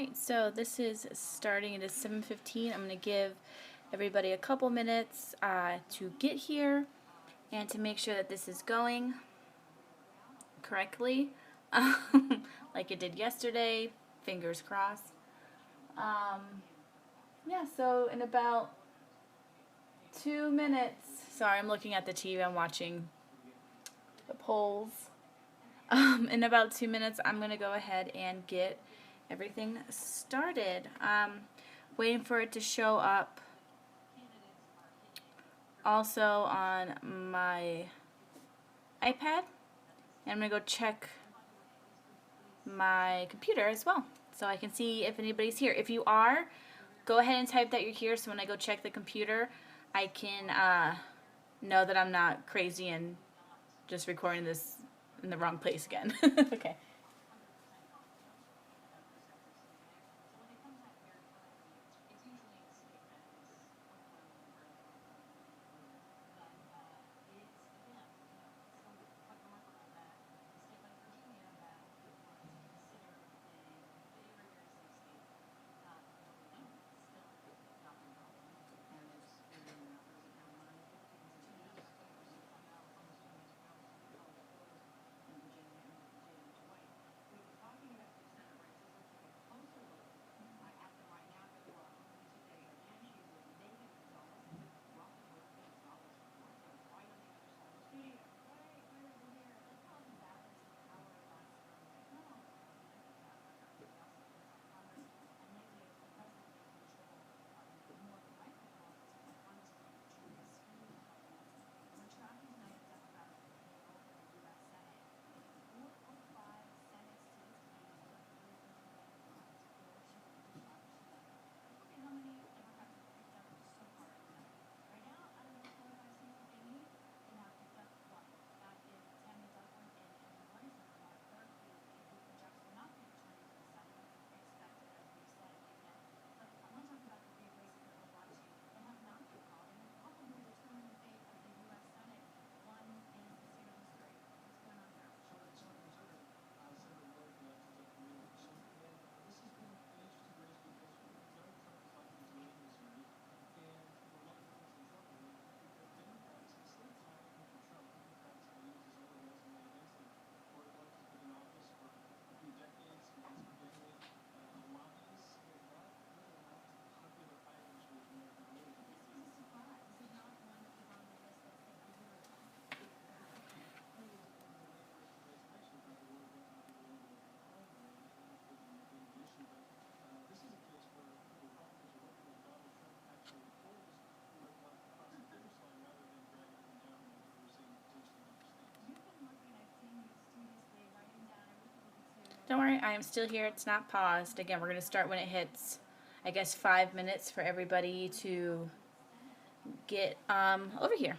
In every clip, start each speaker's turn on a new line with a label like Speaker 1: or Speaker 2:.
Speaker 1: Alright, so this is starting. It is 7:15. I'm going to give everybody a couple minutes to get here and to make sure that this is going correctly, like it did yesterday. Fingers crossed. Yeah, so in about 2 minutes, sorry, I'm looking at the TV, I'm watching the polls. In about 2 minutes, I'm going to go ahead and get everything started. Waiting for it to show up also on my iPad. And I'm going to go check my computer as well, so I can see if anybody's here. If you are, go ahead and type that you're here, so when I go check the computer, I can know that I'm not crazy and just recording this in the wrong place again. Okay. Don't worry, I am still here. It's not paused. Again, we're going to start when it hits, I guess, 5 minutes for everybody to get over here.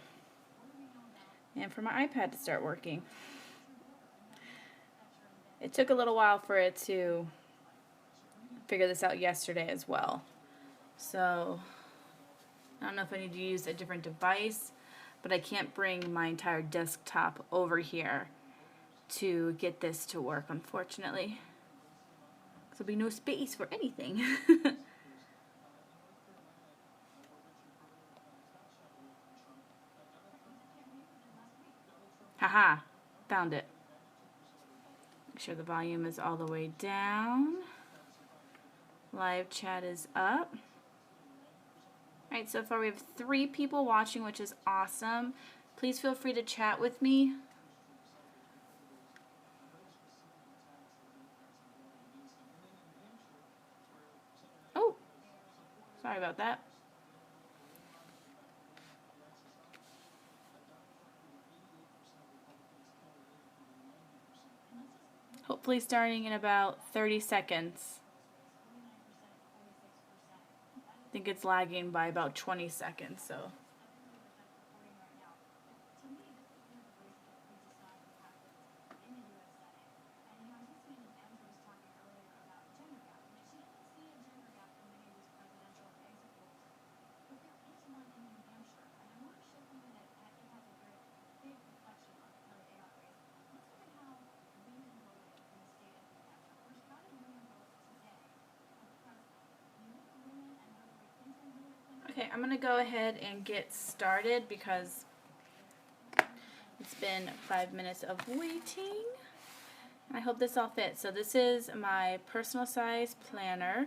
Speaker 1: And for my iPad to start working. It took a little while for it to figure this out yesterday as well. So, I don't know if I need to use a different device, but I can't bring my entire desktop over here to get this to work, unfortunately. There'll be no space for anything. Haha, found it. Make sure the volume is all the way down. Live chat is up. Alright, so far we have 3 people watching, which is awesome. Please feel free to chat with me. Oh, sorry about that. Hopefully starting in about 30 seconds. I think it's lagging by about 20 seconds, so. I'm going to go ahead and get started because it's been 5 minutes of waiting. I hope this all fits. So this is my personal size planner.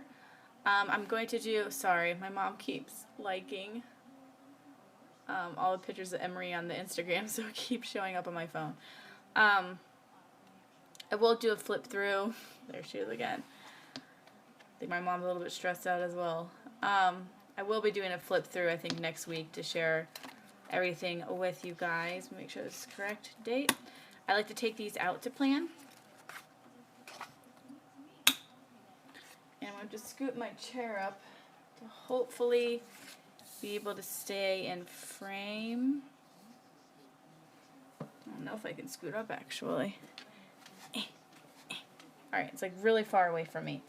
Speaker 1: I'm going to do, sorry, my mom keeps liking all the pictures of Emery on the Instagram, so it keeps showing up on my phone. I will do a flip through. There she is again. I think my mom's a little bit stressed out as well. I will be doing a flip through, I think, next week to share everything with you guys. Make sure this is the correct date. I like to take these out to plan. And I'm going to just scoot my chair up to hopefully be able to stay in frame. I don't know if I can scoot up actually. Alright, it's like really far away from me.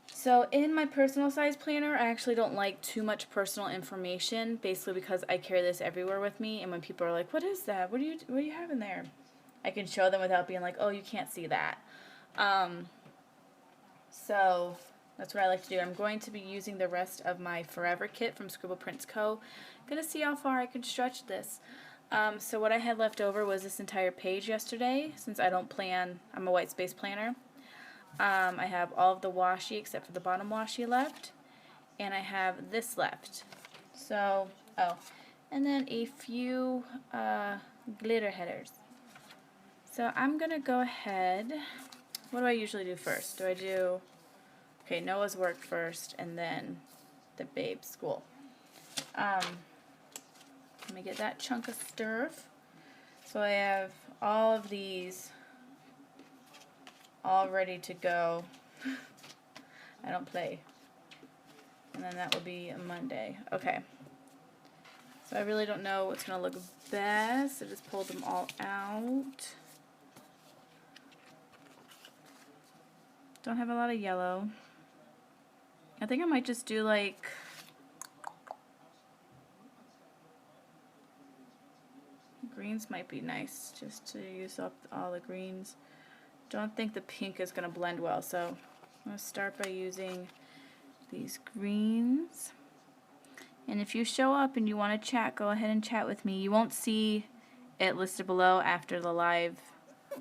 Speaker 1: So in my personal size planner, I actually don't like too much personal information, basically because I carry this everywhere with me, and when people are like, what is that? What do you have in there? I can show them without being like, oh, you can't see that. So that's what I like to do. I'm going to be using the rest of my Forever kit from Scribble Prints Co. Gonna see how far I can stretch this. So what I had left over was this entire page yesterday, since I don't plan, I'm a white space planner. I have all of the washi except for the bottom washi left, and I have this left. So, oh, and then a few glitter headers. So I'm gonna go ahead, what do I usually do first? Do I do, okay, Noah's work first, and then the babe's school. Let me get that chunk of stuff. So I have all of these all ready to go. I don't play. And then that will be a Monday. Okay. So I really don't know what's going to look best. I just pulled them all out. Don't have a lot of yellow. I think I might just do like greens might be nice just to use up all the greens. Don't think the pink is going to blend well, so I'm going to start by using these greens. And if you show up and you want to chat, go ahead and chat with me. You won't see it listed below after the live.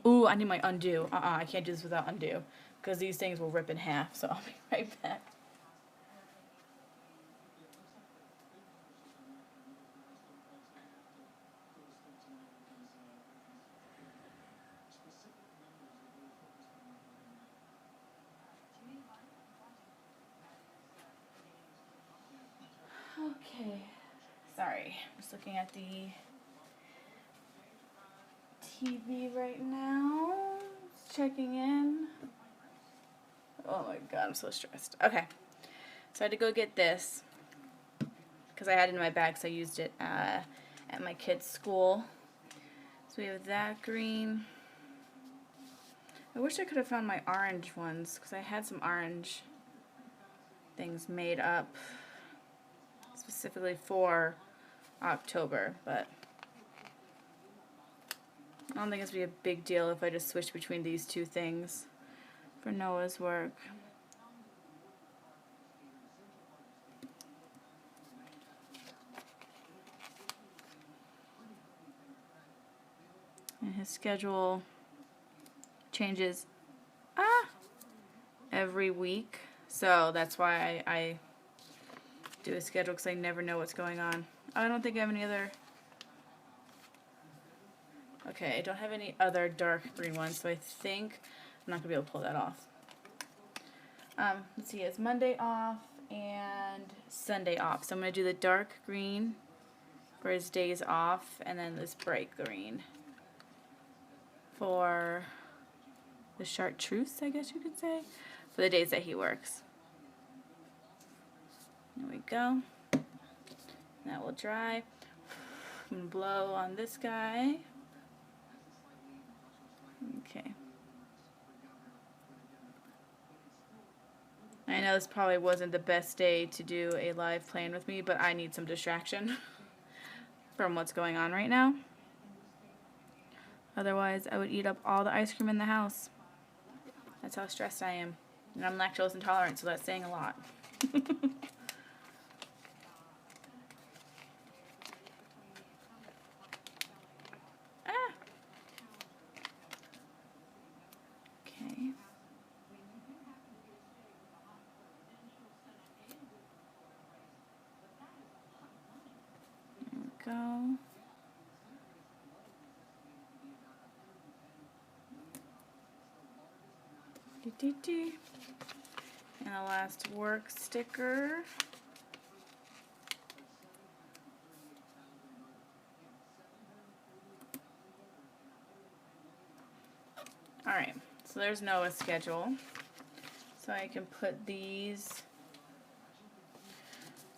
Speaker 1: Ooh, I need my undo. I can't do this without undo, because these things will rip in half, so I'll be right back. Okay, sorry, just looking at the TV right now, just checking in. Oh my god, I'm so stressed. Okay, so I had to go get this, because I had it in my bag, so I used it at my kid's school. So we have that green. I wish I could have found my orange ones, because I had some orange things made up specifically for October, but I don't think it's going to be a big deal if I just switch between these two things for Noah's work. And his schedule changes every week, so that's why I do a schedule, because I never know what's going on. I don't think I have any other. Okay, I don't have any other dark green ones, so I think I'm not gonna be able to pull that off. Let's see, it's Monday off and Sunday off, so I'm gonna do the dark green for his days off, and then this bright green for the chartreuse, I guess you could say, for the days that he works. There we go. That will dry. I'm going to blow on this guy. Okay. I know this probably wasn't the best day to do a live plan with me, but I need some distraction from what's going on right now. Otherwise, I would eat up all the ice cream in the house. That's how stressed I am. And I'm lactose intolerant, so that's saying a lot. And a last work sticker. Alright, so there's Noah's schedule. So I can put these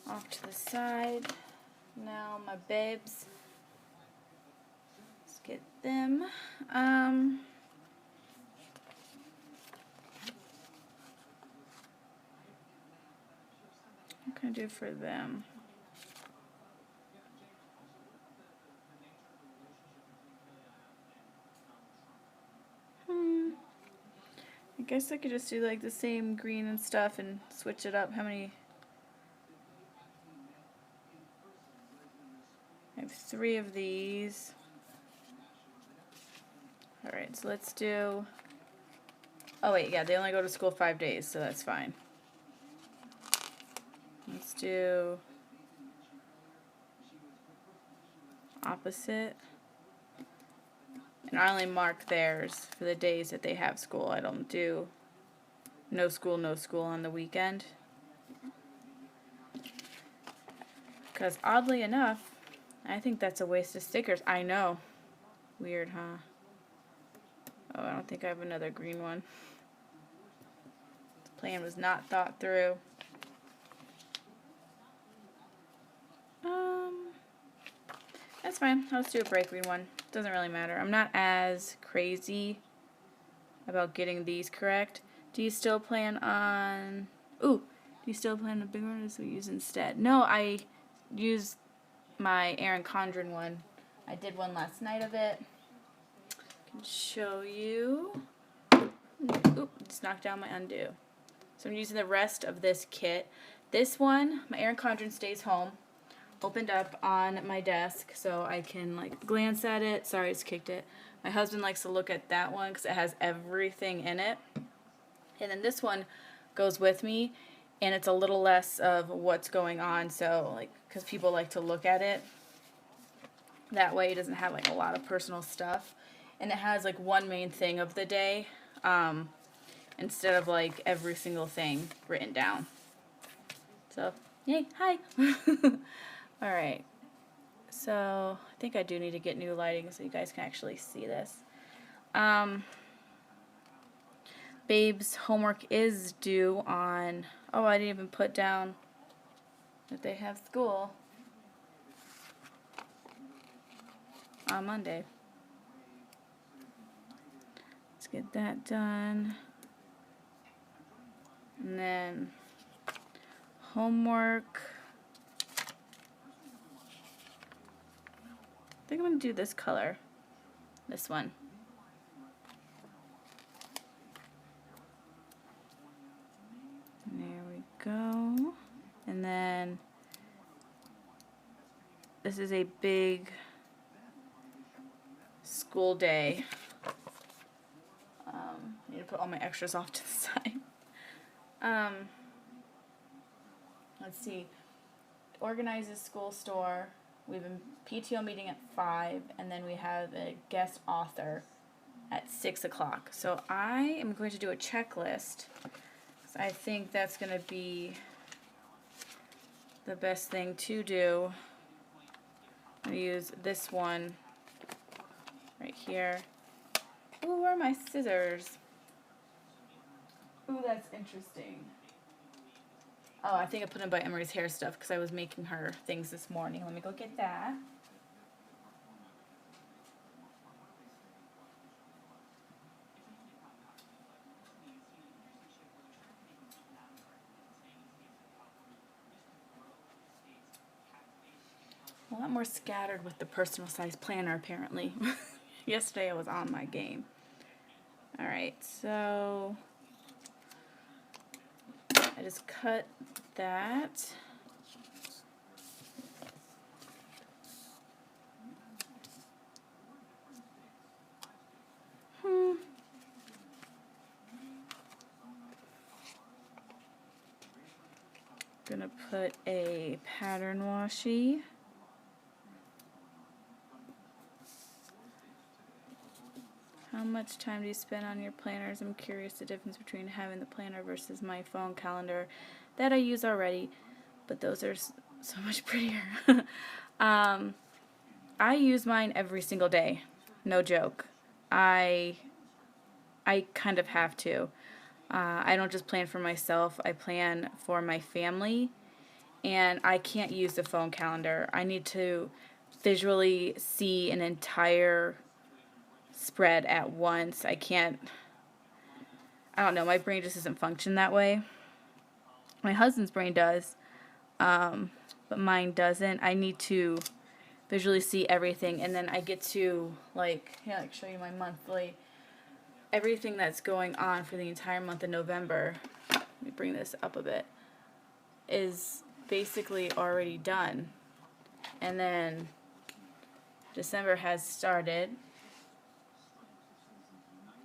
Speaker 1: off to the side. Now my babes. Let's get them. What can I do for them? I guess I could just do like the same green and stuff and switch it up. How many? I have 3 of these. Alright, so let's do... Oh wait, yeah, they only go to school 5 days, so that's fine. Let's do... opposite. And I only mark theirs for the days that they have school. I don't do no school on the weekend. Because oddly enough, I think that's a waste of stickers. I know. Weird, huh? Oh, I don't think I have another green one. The plan was not thought through. That's fine. I'll just do a bright green one. Doesn't really matter. I'm not as crazy about getting these correct. Do you still plan on... Ooh! Do you still plan on a big one, or do we use instead? No, I used my Erin Condren one. I did one last night of it. I can show you. Oop, just knocked down my undo. So I'm using the rest of this kit. This one, my Erin Condren Stays Home, opened up on my desk so I can like glance at it. Sorry, I just kicked it. My husband likes to look at that one because it has everything in it. And then this one goes with me, and it's a little less of what's going on, so like because people like to look at it. That way it doesn't have like a lot of personal stuff. And it has like one main thing of the day instead of like every single thing written down. So, yay, hi! Alright, so I think I do need to get new lighting so you guys can actually see this. Babe's homework is due on, oh, I didn't even put down that they have school on Monday. Let's get that done. And then homework. I think I'm going to do this color. This one. And there we go. And then this is a big school day. I need to put all my extras off to the side. Let's see. Organizes school store. We have a PTO meeting at 5, and then we have a guest author at 6 o'clock. So I am going to do a checklist. I think that's going to be the best thing to do. I'm going to use this one right here. Ooh, where are my scissors? Ooh, that's interesting. Oh, I think I put in by Emery's hair stuff because I was making her things this morning. Let me go get that. A lot more scattered with the personal size planner apparently. Yesterday I was on my game. Alright, so I just cut that. Gonna put a pattern washi. How much time do you spend on your planners? I'm curious the difference between having the planner versus my phone calendar that I use already, but those are so much prettier. I use mine every single day. No joke. I kind of have to. I don't just plan for myself, I plan for my family, and I can't use the phone calendar. I need to visually see an entire spread at once. I don't know, my brain just doesn't function that way. My husband's brain does, but mine doesn't. I need to visually see everything, and then I get to show you my monthly, everything that's going on for the entire month of November. Let me bring this up a bit. Is basically already done, and then December has started,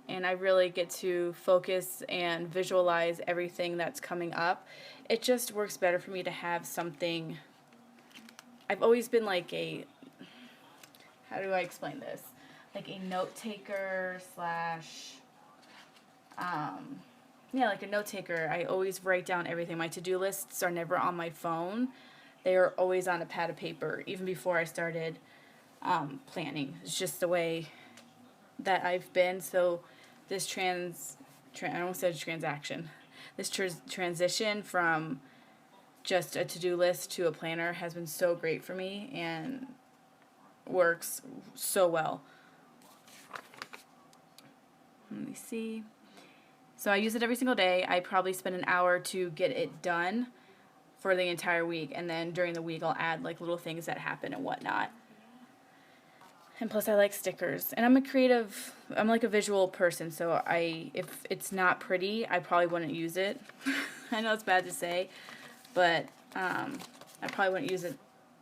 Speaker 1: and I really get to focus and visualize everything that's coming up. It just works better for me to have something. I've always been like how do I explain this? Like a note taker slash, like a note taker. I always write down everything. My to-do lists are never on my phone. They are always on a pad of paper, even before I started planning. It's just the way that I've been. So this I almost said transaction. This transition from just a to-do list to a planner has been so great for me and works so well. Let me see. So I use it every single day. I probably spend an hour to get it done for the entire week, and then during the week I'll add like little things that happen and whatnot. And plus I like stickers. And I'm like a visual person, so if it's not pretty, I probably wouldn't use it. I know it's bad to say, but I probably wouldn't use it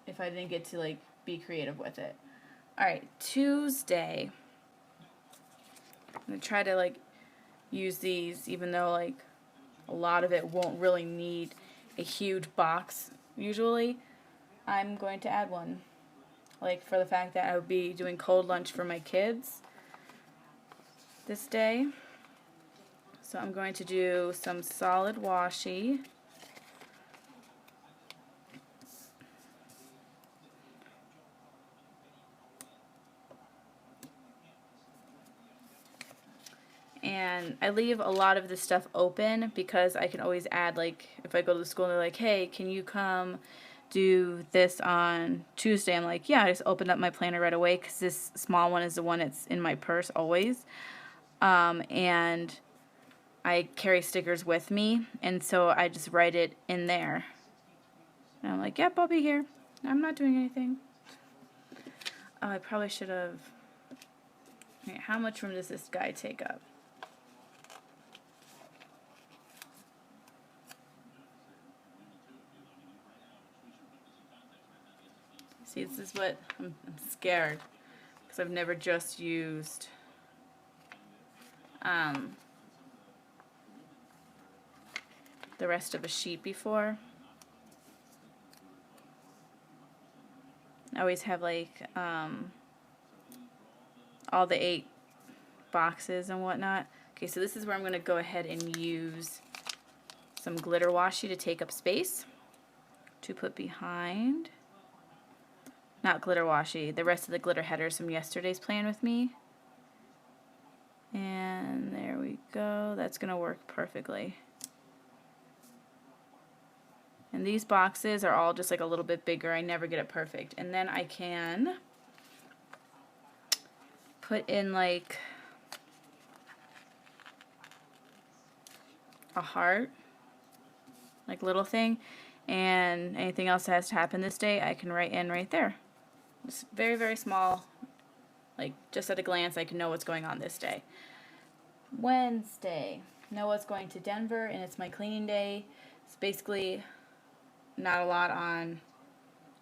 Speaker 1: if I didn't get to be creative with it. Alright, Tuesday. I'm going to try to use these, even though a lot of it won't really need a huge box usually. I'm going to add one. For the fact that I would be doing cold lunch for my kids this day. So I'm going to do some solid washi. And I leave a lot of this stuff open because I can always add, if I go to the school and they're like, hey, can you come do this on Tuesday? I'm like, yeah, I just opened up my planner right away because this small one is the one that's in my purse always. And I carry stickers with me, and so I just write it in there. And I'm like, yep, I'll be here. I'm not doing anything. Oh, I probably should have... How much room does this guy take up? See, this is what I'm scared, because I've never just used the rest of a sheet before. I always have all the 8 boxes and whatnot. Okay, so this is where I'm going to go ahead and use some glitter washi to take up space to put behind. Not glitter washi, the rest of the glitter headers from yesterday's Plan With Me. And there we go. That's going to work perfectly. And these boxes are all just a little bit bigger. I never get it perfect. And then I can put in a heart, little thing, and anything else that has to happen this day I can write in right there. It's very, very small, just at a glance I can know what's going on this day. Wednesday, Noah's going to Denver and it's my cleaning day. It's basically not a lot on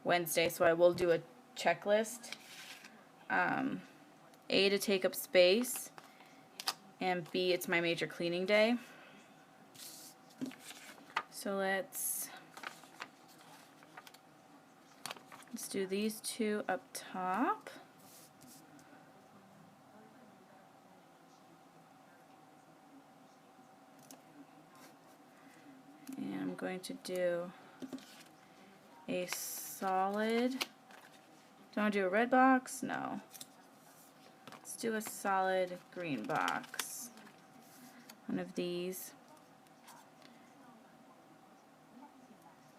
Speaker 1: Wednesday, so I will do a checklist. A, to take up space, and B, it's my major cleaning day. So let's do these 2 up top. going to do a solid. Do I want to do a red box? No. Let's do a solid green box. One of these.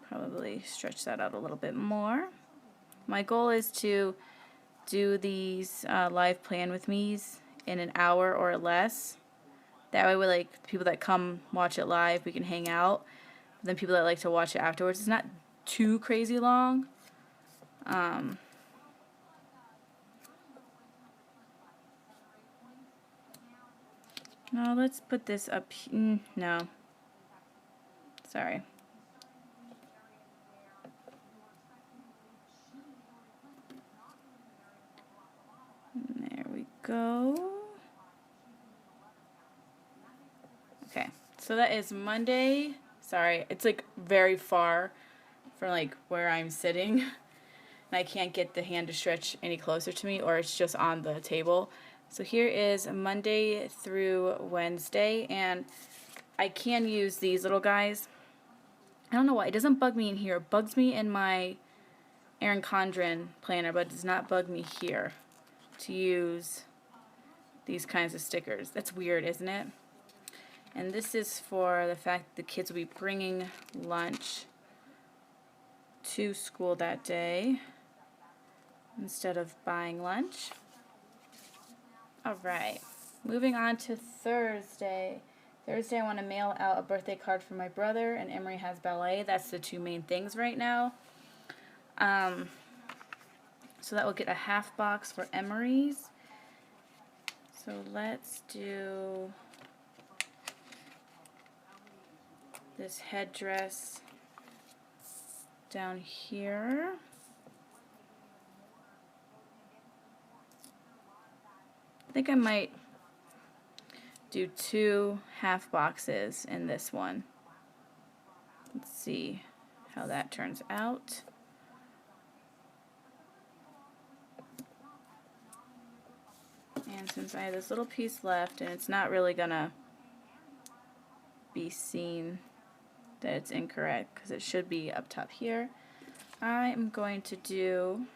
Speaker 1: Probably stretch that out a little bit more. My goal is to do these live plan with me's in an hour or less. That way, like people that come watch it live, we can hang out. But then people that like to watch it afterwards, it's not too crazy long. No, let's put this up. No, sorry. And there we go. Okay, so that is Monday. Sorry, it's like very far from like where I'm sitting. And I can't get the hand to stretch any closer to me, or it's just on the table. So here is Monday through Wednesday, and I can use these little guys. I don't know why. It doesn't bug me in here. It bugs me in my Erin Condren planner, but it does not bug me here to use these kinds of stickers. That's weird, isn't it? And this is for the fact that the kids will be bringing lunch to school that day instead of buying lunch. Alright, moving on to Thursday. Thursday I want to mail out a birthday card for my brother, and Emery has ballet. That's the two main things right now. So that will get a half box for Emery's. So let's do this headdress down here. I think I might do 2 half boxes in this one. Let's see how that turns out. And since I have this little piece left, and it's not really gonna be seen that it's incorrect because it should be up top here, I am going to do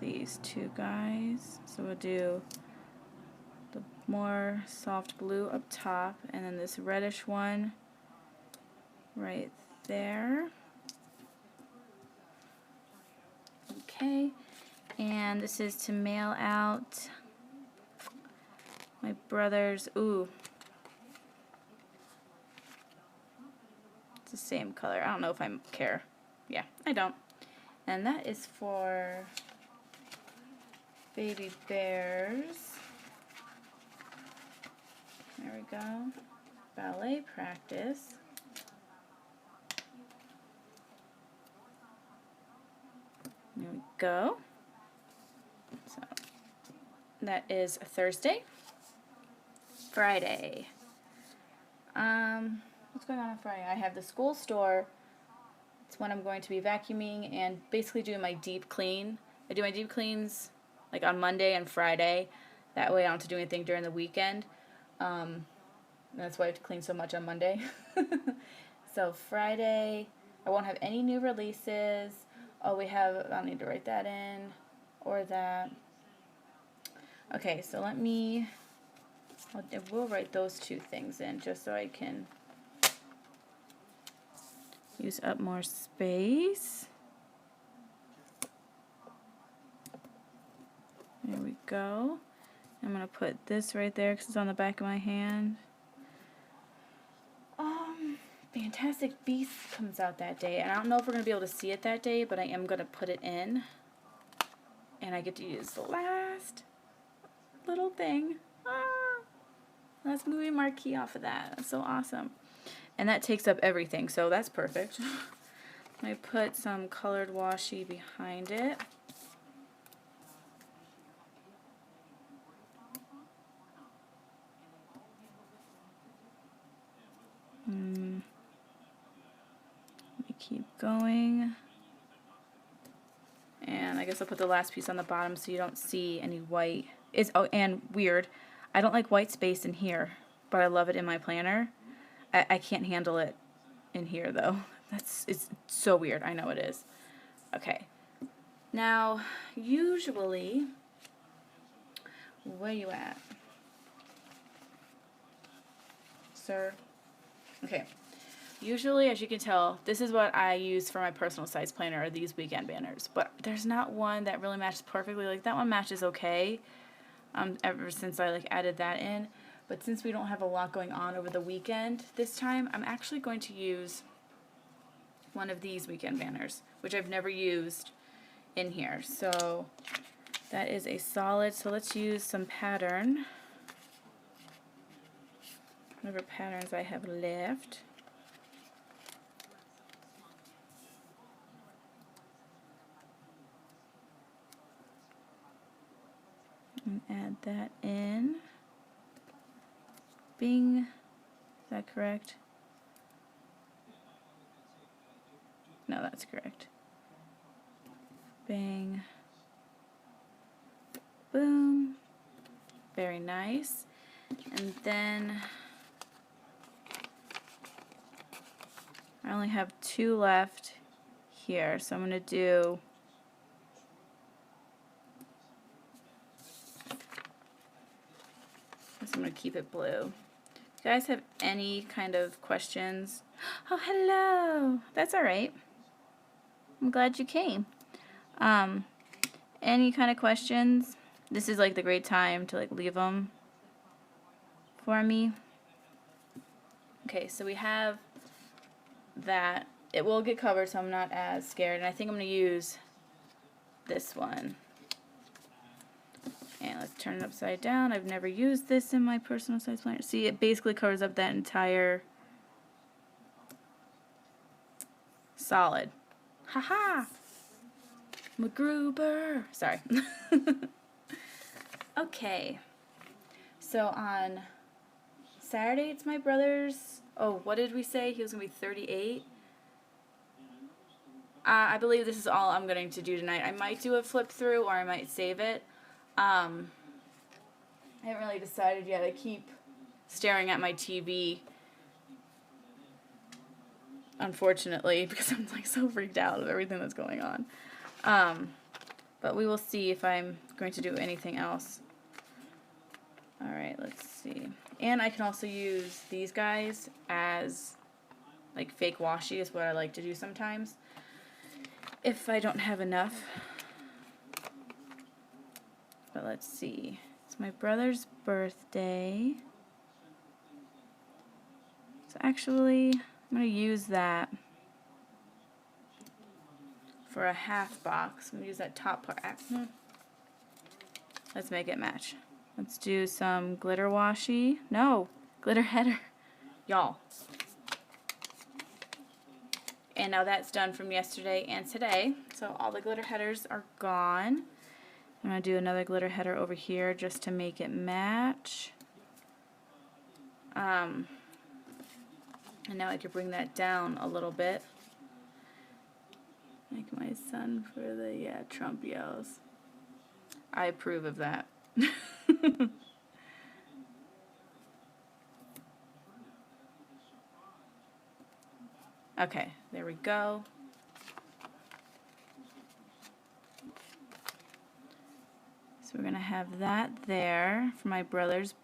Speaker 1: these 2 guys. So we'll do the more soft blue up top, and then this reddish one right there. Okay, and this is to mail out my brother's, ooh, it's the same color. I don't know if I care. Yeah, I don't. And that is for Baby Bears. There we go. Ballet practice. There we go. So that is a Thursday. Friday. What's going on Friday? I have the school store. It's when I'm going to be vacuuming and basically doing my deep clean. I do my deep cleans like on Monday and Friday. That way I don't have to do anything during the weekend. And that's why I have to clean so much on Monday. So Friday, I won't have any new releases. Oh, we have, I'll need to write that in, or that. Okay, so let me, we'll write those 2 things in just so I can use up more space. There we go. I'm going to put this right there because it's on the back of my hand. Fantastic Beasts comes out that day, and I don't know if we're going to be able to see it that day, but I am going to put it in. And I get to use the last little thing. Last movie marquee off of that. That's so awesome. And that takes up everything, so that's perfect. I put some colored washi behind it. Let me keep going. And I guess I'll put the last piece on the bottom so you don't see any white. Oh, and weird. I don't like white space in here, but I love it in my planner. I can't handle it in here though. It's so weird. I know it is. Okay. Now, usually, where you at, sir? Okay. Usually, as you can tell, this is what I use for my personal size planner, are these weekend banners. But there's not one that really matches perfectly. Like, that one matches okay, ever since I, like, added that in. But since we don't have a lot going on over the weekend this time, I'm actually going to use one of these weekend banners, which I've never used in here. So that is a solid. So let's use some pattern. Whatever patterns I have left. And add that in. Bing. Is that correct? No, that's correct. Bang. Boom. Very nice. And then I only have 2 left here, so I'm going to do I'm going to keep it blue. If you guys have any kind of questions, oh, hello. That's all right. I'm glad you came. Any kind of questions, this is like the great time to like leave them for me. Okay, so we have that. It will get covered, so I'm not as scared. And I think I'm going to use this one. And let's turn it upside down. I've never used this in my personal size planner. See, it basically covers up that entire solid. Haha! MacGruber! Sorry. Okay. So on Saturday, it's my brother's. Oh, what did we say? He was going to be 38. I believe this is all I'm going to do tonight. I might do a flip through or I might save it. I haven't really decided yet. I keep staring at my TV, unfortunately, because I'm like so freaked out of everything that's going on. But we will see if I'm going to do anything else. Alright, let's see. And I can also use these guys as like fake washi is what I like to do sometimes, if I don't have enough. But let's see. It's my brother's birthday. So actually, I'm going to use that for a half box. I'm going to use that top part. Let's make it match. Let's do some glitter washi. No, glitter header. Y'all. And now that's done from yesterday and today. So all the glitter headers are gone. I'm going to do another glitter header over here just to make it match. And now I can bring that down a little bit. Like my son for the Trump yells. I approve of that. Okay, there we go. So we're going to have that there for my brother's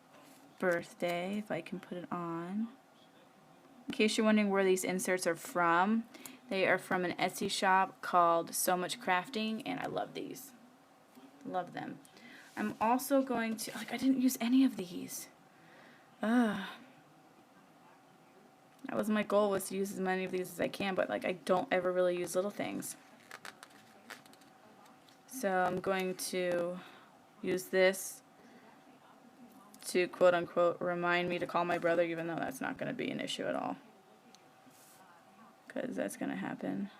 Speaker 1: birthday, if I can put it on. In case you're wondering where these inserts are from, they are from an Etsy shop called So Much Crafting, and I love these. Love them. I'm also going to, like, I didn't use any of these. Ugh. That was my goal, was to use as many of these as I can, but like I don't ever really use little things. So I'm going to use this to quote unquote remind me to call my brother, even though that's not going to be an issue at all. Because that's going to happen.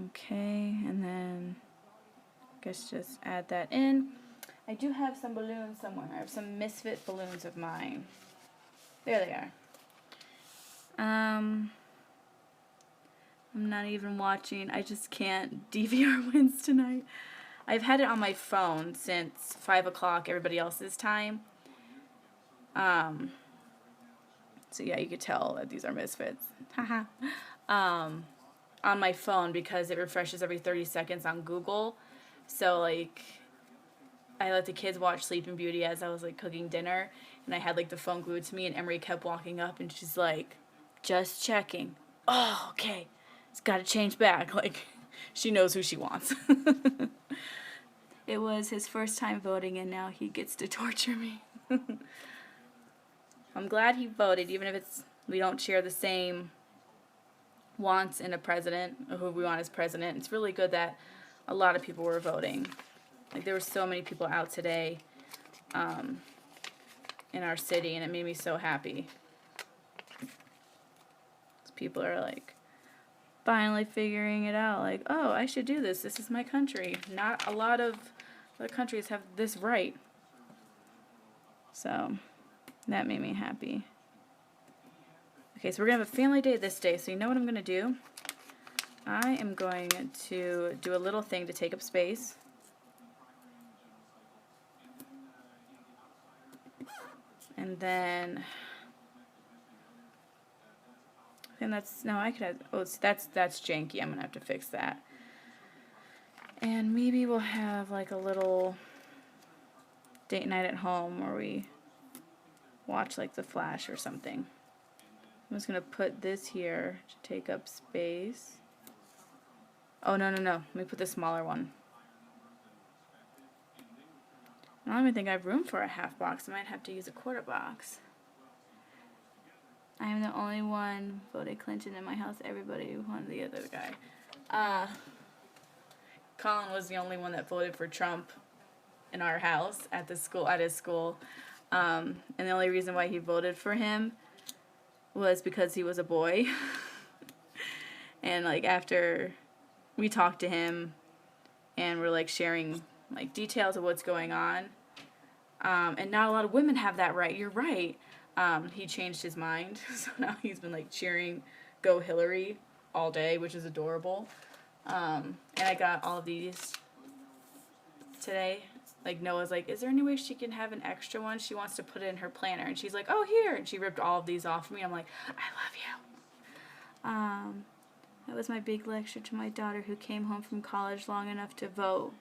Speaker 1: Okay, and then I guess just add that in. I do have some balloons somewhere. I have some Misfit balloons of mine. There they are. I'm not even watching. I just can't. DVR wins tonight. I've had it on my phone since 5 o'clock, everybody else's time. So yeah, you could tell that these are misfits. Haha. On my phone because it refreshes every 30 seconds on Google. So like, I let the kids watch Sleeping Beauty as I was like cooking dinner, and I had like the phone glued to me, and Emery kept walking up, and she's like, "Just checking." Oh, okay. It's got to change back. Like, she knows who she wants. It was his first time voting, and now he gets to torture me. I'm glad he voted, even if we don't share the same wants in a president, or who we want as president. It's really good that a lot of people were voting. Like, there were so many people out today in our city, and it made me so happy. People are like finally figuring it out, like, oh, I should do this. This is my country. Not a lot of other countries have this right. So that made me happy. Okay, so we're going to have a family day this day, so you know what I'm going to do? I am going to do a little thing to take up space. And then, and that's, no, I could have, oh, that's janky. I'm going to have to fix that. And maybe we'll have like a little date night at home where we watch like The Flash or something. I'm just going to put this here to take up space. Oh, no. Let me put the smaller one. I don't even think I have room for a half box. I might have to use a quarter box. I am the only one voted Clinton in my house. Everybody wanted the other guy. Colin was the only one that voted for Trump in our house at his school. And the only reason why he voted for him was because he was a boy. And like after we talked to him and we're like sharing like details of what's going on, and not a lot of women have that right. You're right. He changed his mind, so now he's been like cheering "Go Hillary" all day, which is adorable. And I got all of these today. Like Noah's like, is there any way she can have an extra one? She wants to put it in her planner, and she's like, oh, here, and she ripped all of these off of me. I'm like, I love you. That was my big lecture to my daughter who came home from college long enough to vote.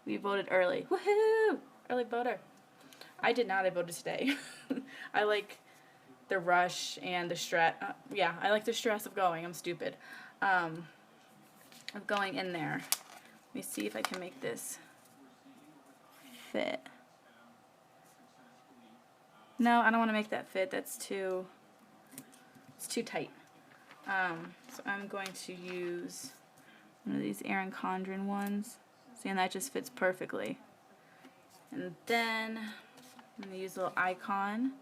Speaker 1: We voted early. Woohoo! Early voter. I did not. I voted today. I like the rush and the stress. Yeah, I like the stress of going. I'm stupid. Of going in there. Let me see if I can make this fit. No, I don't want to make that fit. It's too tight. So I'm going to use one of these Erin Condren ones. See, and that just fits perfectly. And then I'm going to use a little icon.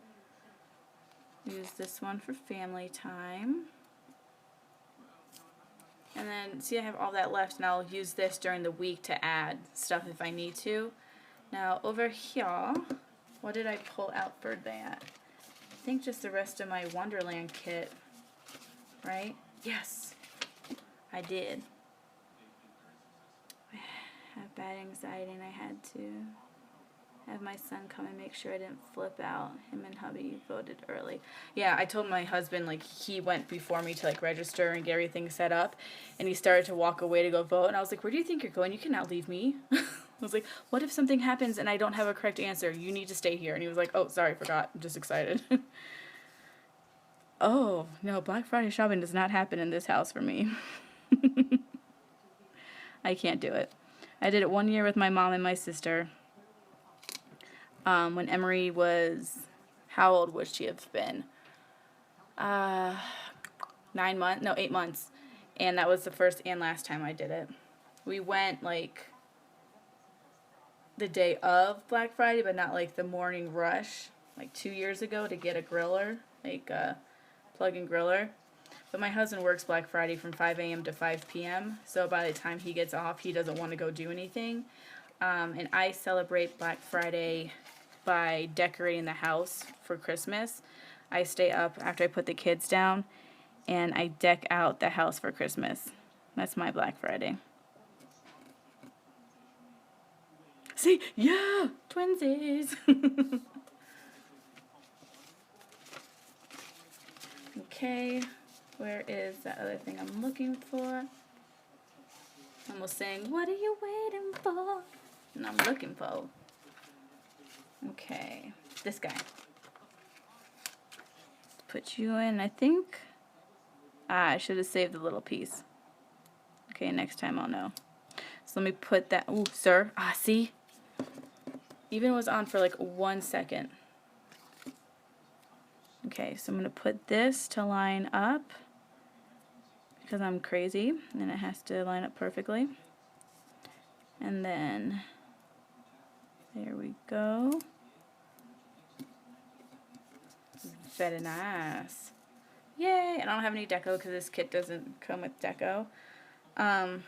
Speaker 1: Use this one for family time. And then, see, I have all that left, and I'll use this during the week to add stuff if I need to. Now, over here, what did I pull out for that? I think just the rest of my Wonderland kit, right? Yes, I did. I have bad anxiety, and I had to have my son come and make sure I didn't flip out. Him and hubby voted early. Yeah, I told my husband, like, he went before me to, like, register and get everything set up, and he started to walk away to go vote, and I was like, where do you think you're going? You cannot leave me. I was like, what if something happens and I don't have a correct answer? You need to stay here. And he was like, oh, sorry, forgot. I'm just excited. Oh, no, Black Friday shopping does not happen in this house for me. I can't do it. I did it 1 year with my mom and my sister. When Emery was, how old would she have been? 8 months. And that was the first and last time I did it. We went, like, the day of Black Friday, but not, like, the morning rush, like, 2 years ago to get a griller, like, a plug-in griller. But my husband works Black Friday from 5 a.m. to 5 p.m., so by the time he gets off, he doesn't want to go do anything. And I celebrate Black Friday by decorating the house for Christmas. I stay up after I put the kids down, and I deck out the house for Christmas. That's my Black Friday. See? Yeah! Twinsies! Okay, where is that other thing I'm looking for? Almost saying, what are you waiting for? And I'm looking for. Okay, this guy. Put you in, I think. I should have saved the little piece. Okay, next time I'll know. So let me put that. Ooh, sir. See? Even was on for like 1 second. Okay, so I'm going to put this to line up because I'm crazy and it has to line up perfectly. And then there we go. Very nice. Yay! And I don't have any deco because this kit doesn't come with deco. I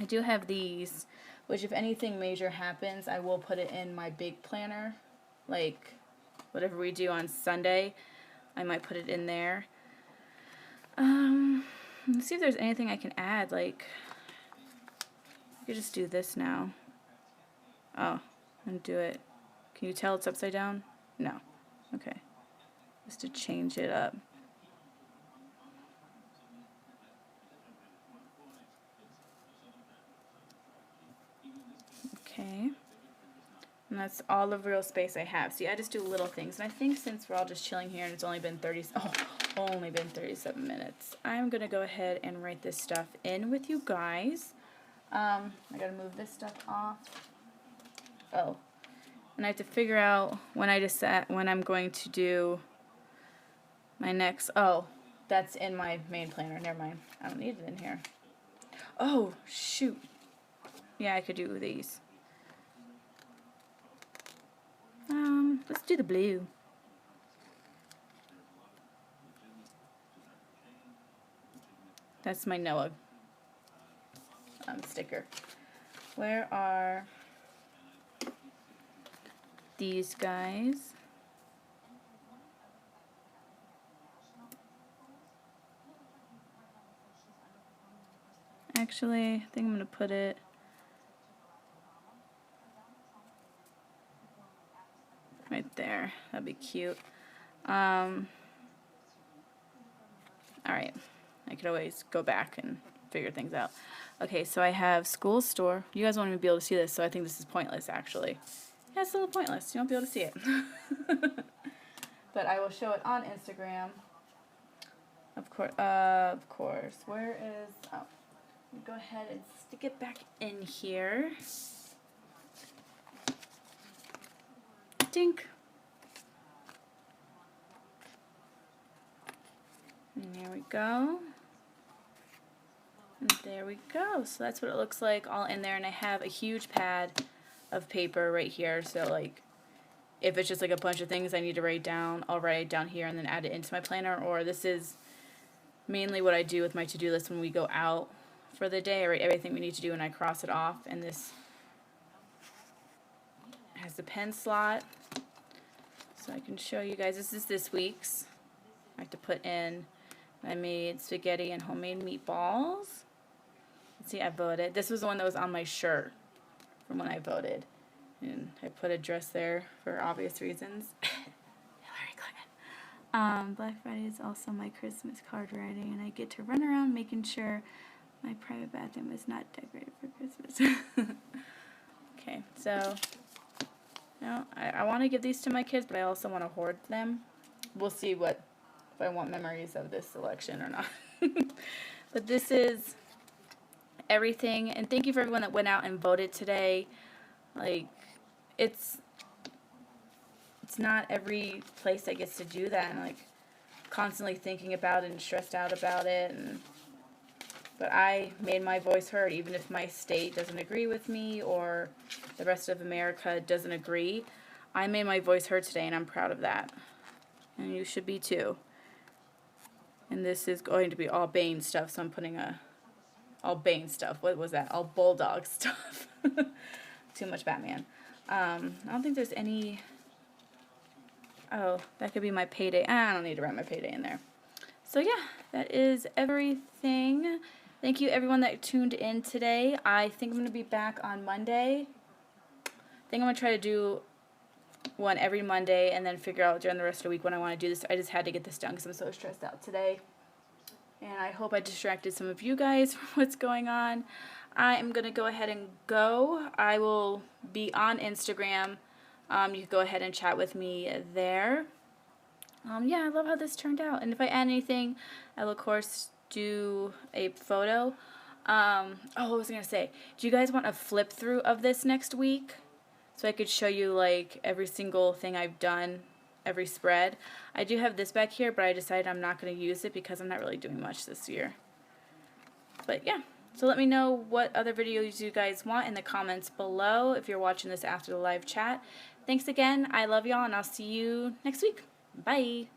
Speaker 1: do have these, which if anything major happens, I will put it in my big planner. Like, whatever we do on Sunday, I might put it in there. Let's see if there's anything I can add. Like, I could just do this now. Oh, and do it. Can you tell it's upside down? No. Okay. Just to change it up. Okay. And that's all the real space I have. See, I just do little things. And I think since we're all just chilling here and it's only been 37 minutes, I'm going to go ahead and write this stuff in with you guys. I got to move this stuff off. Oh. And I have to figure out when I'm going to do my next. Oh, that's in my main planner. Never mind. I don't need it in here. Oh, shoot. Yeah, I could do these. Let's do the blue. That's my Noah sticker. Where are these guys? Actually, I think I'm going to put it right there. That'd be cute. Alright. I could always go back and figure things out. Okay, so I have school store. You guys won't even be able to see this, so I think this is pointless, actually. Yeah, it's a little pointless. You won't be able to see it. But I will show it on Instagram. Of course. Where is... Oh. Go ahead and stick it back in here. Dink. And there we go. And there we go. So that's what it looks like all in there. And I have a huge pad of paper right here. So like if it's just like a bunch of things I need to write down, I'll write it down here and then add it into my planner. Or this is mainly what I do with my to-do list when we go out for the day. I write everything we need to do and I cross it off. And this has the pen slot. So I can show you guys. This is this week's. I have to put in, I made spaghetti and homemade meatballs. See, I voted. This was the one that was on my shirt from when I voted. And I put a dress there for obvious reasons. Hillary Clinton. Black Friday is also my Christmas card writing, and I get to run around making sure my private bathroom is not decorated for Christmas. Okay, so I want to give these to my kids, but I also want to hoard them. We'll see if I want memories of this election or not. But this is everything, and thank you for everyone that went out and voted today. Like, it's not every place that gets to do that, and like constantly thinking about it and stressed out about it. But I made my voice heard, even if my state doesn't agree with me or the rest of America doesn't agree. I made my voice heard today, and I'm proud of that. And you should be too. And this is going to be all Bane stuff, so I'm putting all Bane stuff. What was that? All Bulldog stuff. Too much Batman. I don't think there's any... Oh, that could be my payday. I don't need to write my payday in there. So yeah, that is everything. Thank you everyone that tuned in today. I think I'm going to be back on Monday. think I'm going to try to do one every Monday and then figure out during the rest of the week when I want to do this. I just had to get this done because I'm so stressed out today. And I hope I distracted some of you guys from what's going on. I am going to go ahead and go. I will be on Instagram. You can go ahead and chat with me there. Yeah, I love how this turned out. And if I add anything, I will, of course, do a photo. Oh, what was I going to say? Do you guys want a flip through of this next week? So I could show you, like, every single thing I've done, every spread. I do have this back here, but I decided I'm not going to use it because I'm not really doing much this year. But, yeah. So let me know what other videos you guys want in the comments below if you're watching this after the live chat. Thanks again. I love y'all, and I'll see you next week. Bye.